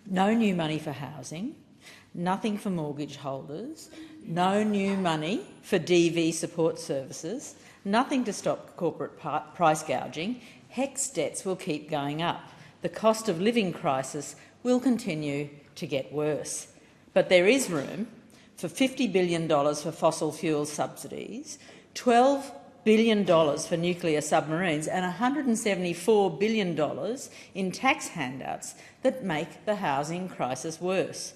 No new money for housing, nothing for mortgage holders, no new money for DV support services, nothing to stop corporate price gouging. HECS debts will keep going up. The cost of living crisis will continue to get worse. But there is room for $50 billion for fossil fuel subsidies, $12 billion for nuclear submarines and $174 billion in tax handouts that make the housing crisis worse.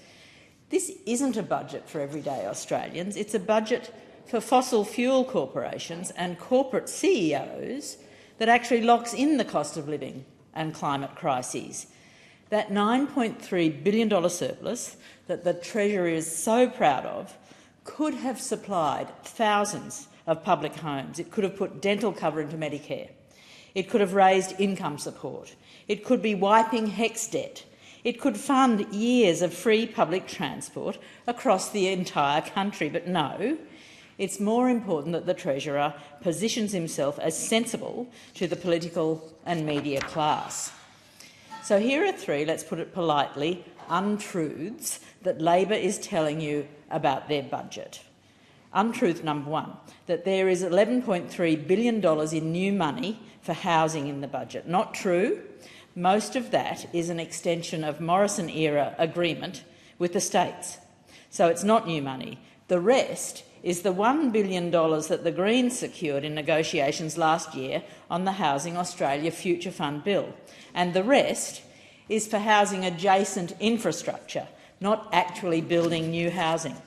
This isn't a budget for everyday Australians. It's a budget for fossil fuel corporations and corporate CEOs that actually locks in the cost of living and climate crises. That $9.3 billion surplus that the Treasurer is so proud of could have supplied thousands of public homes. It could have put dental cover into Medicare. It could have raised income support. It could be wiping HECS debt. It could fund years of free public transport across the entire country. But no, it's more important that the Treasurer positions himself as sensible to the political and media class. So here are three, let's put it politely, untruths that Labor is telling you about their budget. Untruth number one, that there is $11.3 billion in new money for housing in the budget. Not true. Most of that is an extension of Morrison-era agreement with the states. So it's not new money. The rest is the $1 billion that the Greens secured in negotiations last year on the Housing Australia Future Fund bill. And the rest is for housing-adjacent infrastructure, not actually building new housing.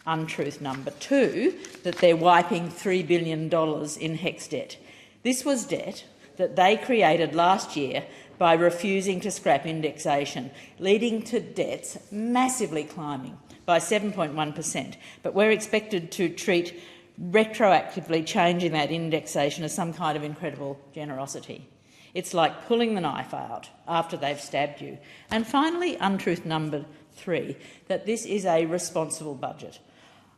Untruth number two, that they're wiping $3 billion in HECS debt. This was debt that they created last year by refusing to scrap indexation, leading to debts massively climbing by 7.1%. But we're expected to treat retroactively changing that indexation as some kind of incredible generosity. It's like pulling the knife out after they've stabbed you. And finally, untruth number three, that this is a responsible budget.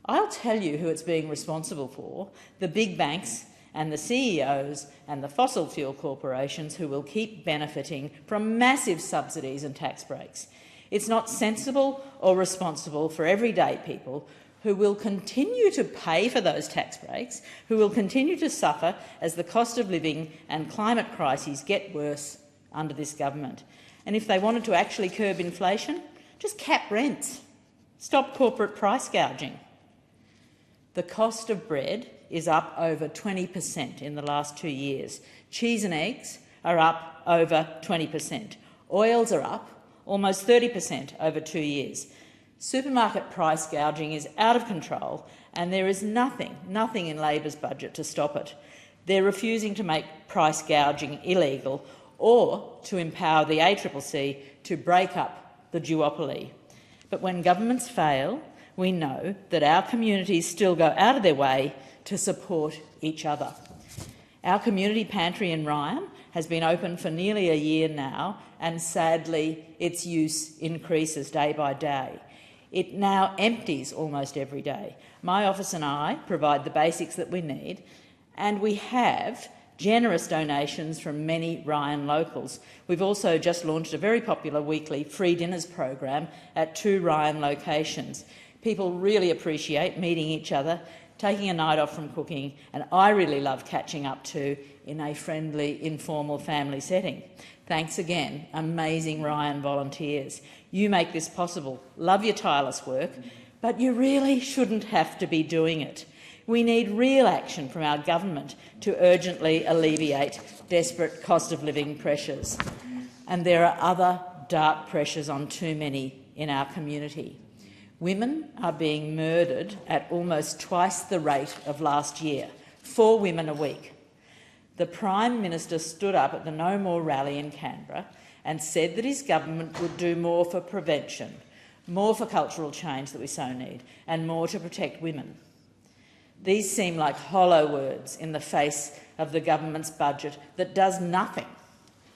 I'll tell you who it's being responsible for: the big banks and the CEOs and the fossil fuel corporations who will keep benefiting from massive subsidies and tax breaks. It's not sensible or responsible for everyday people who will continue to pay for those tax breaks, who will continue to suffer as the cost of living and climate crises get worse under this government. And if they wanted to actually curb inflation, just cap rents, stop corporate price gouging. The cost of bread is up over 20% in the last 2 years. Cheese and eggs are up over 20%. Oils are up almost 30% over 2 years. Supermarket price gouging is out of control, and there is nothing in Labor's budget to stop it. They're refusing to make price gouging illegal or to empower the ACCC to break up the duopoly. But when governments fail, we know that our communities still go out of their way to support each other. Our community pantry in Ryan has been open for nearly a year now, and sadly its use increases day by day. It now empties almost every day. My office and I provide the basics that we need, and we have generous donations from many Ryan locals. We've also just launched a very popular weekly free dinners program at 2 Ryan locations. People really appreciate meeting each other, taking a night off from cooking, and I really love catching up too in a friendly, informal family setting. Thanks again, amazing Ryan volunteers. You make this possible. Love your tireless work, but you really shouldn't have to be doing it. We need real action from our government to urgently alleviate desperate cost of living pressures. And there are other dark pressures on too many in our community. Women are being murdered at almost twice the rate of last year, 4 women a week. The Prime Minister stood up at the No More rally in Canberra and said that his government would do more for prevention, more for cultural change that we so need, and more to protect women. These seem like hollow words in the face of the government's budget that does nothing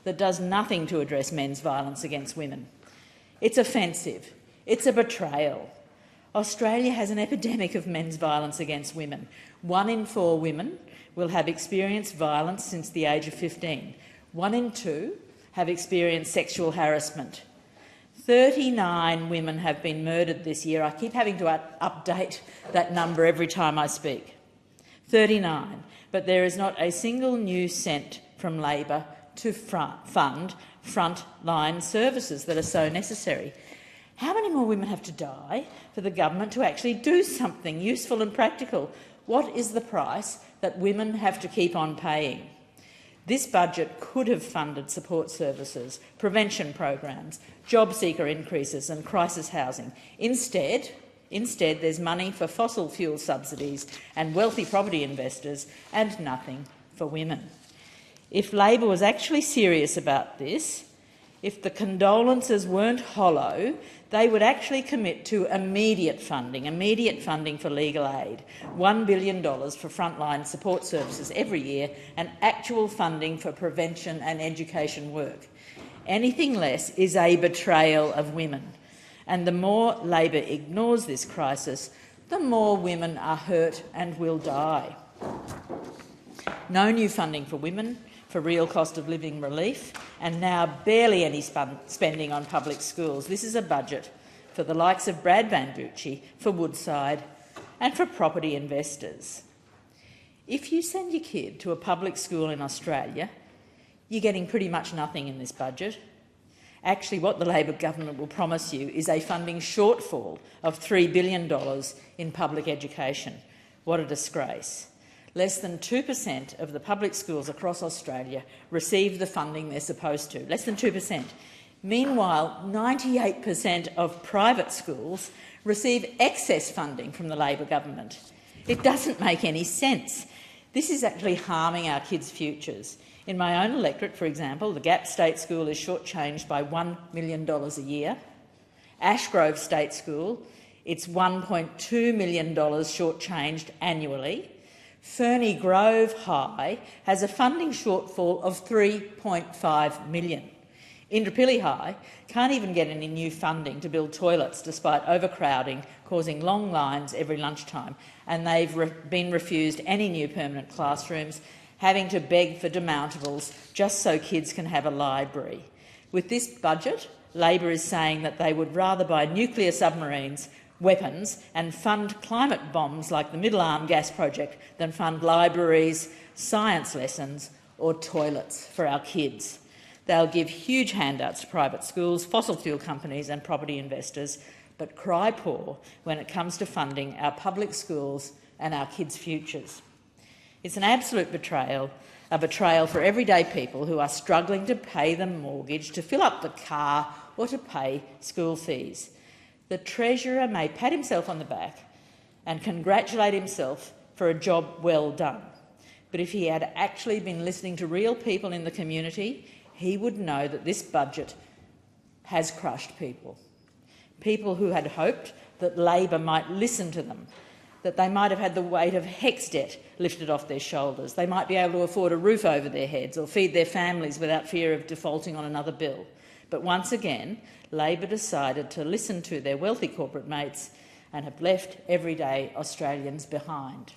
to address men's violence against women. It's offensive. It's a betrayal. Australia has an epidemic of men's violence against women. 1 in 4 women will have experienced violence since the age of 15. 1 in 2 have experienced sexual harassment. 39 women have been murdered this year. I keep having to update that number every time I speak. 39. But there is not a single new cent from Labor to fund frontline services that are so necessary. How many more women have to die for the government to actually do something useful and practical? What is the price that women have to keep on paying? This budget could have funded support services, prevention programs, job seeker increases and crisis housing. Instead, there's money for fossil fuel subsidies and wealthy property investors and nothing for women. If Labor was actually serious about this, if the condolences weren't hollow, they would actually commit to immediate funding for legal aid, $1 billion for frontline support services every year, and actual funding for prevention and education work. Anything less is a betrayal of women. And the more Labor ignores this crisis, the more women are hurt and will die. No new funding for women, for real cost of living relief, and now barely any spending on public schools. This is a budget for the likes of Brad Banducci, for Woodside and for property investors. If you send your kid to a public school in Australia, you're getting pretty much nothing in this budget. Actually, what the Labor government will promise you is a funding shortfall of $3 billion in public education. What a disgrace. Less than 2% of the public schools across Australia receive the funding they're supposed to. Less than 2%. Meanwhile, 98% of private schools receive excess funding from the Labor government. It doesn't make any sense. This is actually harming our kids' futures. In my own electorate, for example, the Gap State School is shortchanged by $1 million a year. Ashgrove State School, it's $1.2 million shortchanged annually. Ferny Grove High has a funding shortfall of $3.5 million. Indooroopilly High can't even get any new funding to build toilets despite overcrowding causing long lines every lunchtime, and they've been refused any new permanent classrooms, having to beg for demountables just so kids can have a library. With this budget, Labor is saying that they would rather buy nuclear submarines, weapons and fund climate bombs like the Middle Arm Gas Project than fund libraries, science lessons or toilets for our kids. They'll give huge handouts to private schools, fossil fuel companies and property investors, but cry poor when it comes to funding our public schools and our kids' futures. It's an absolute betrayal, a betrayal for everyday people who are struggling to pay the mortgage, to fill up the car or to pay school fees. The Treasurer may pat himself on the back and congratulate himself for a job well done, but if he had actually been listening to real people in the community, he would know that this budget has crushed people. People who had hoped that Labor might listen to them, that they might have had the weight of HECS debt lifted off their shoulders. They might be able to afford a roof over their heads or feed their families without fear of defaulting on another bill. But once again, Labor decided to listen to their wealthy corporate mates and have left everyday Australians behind.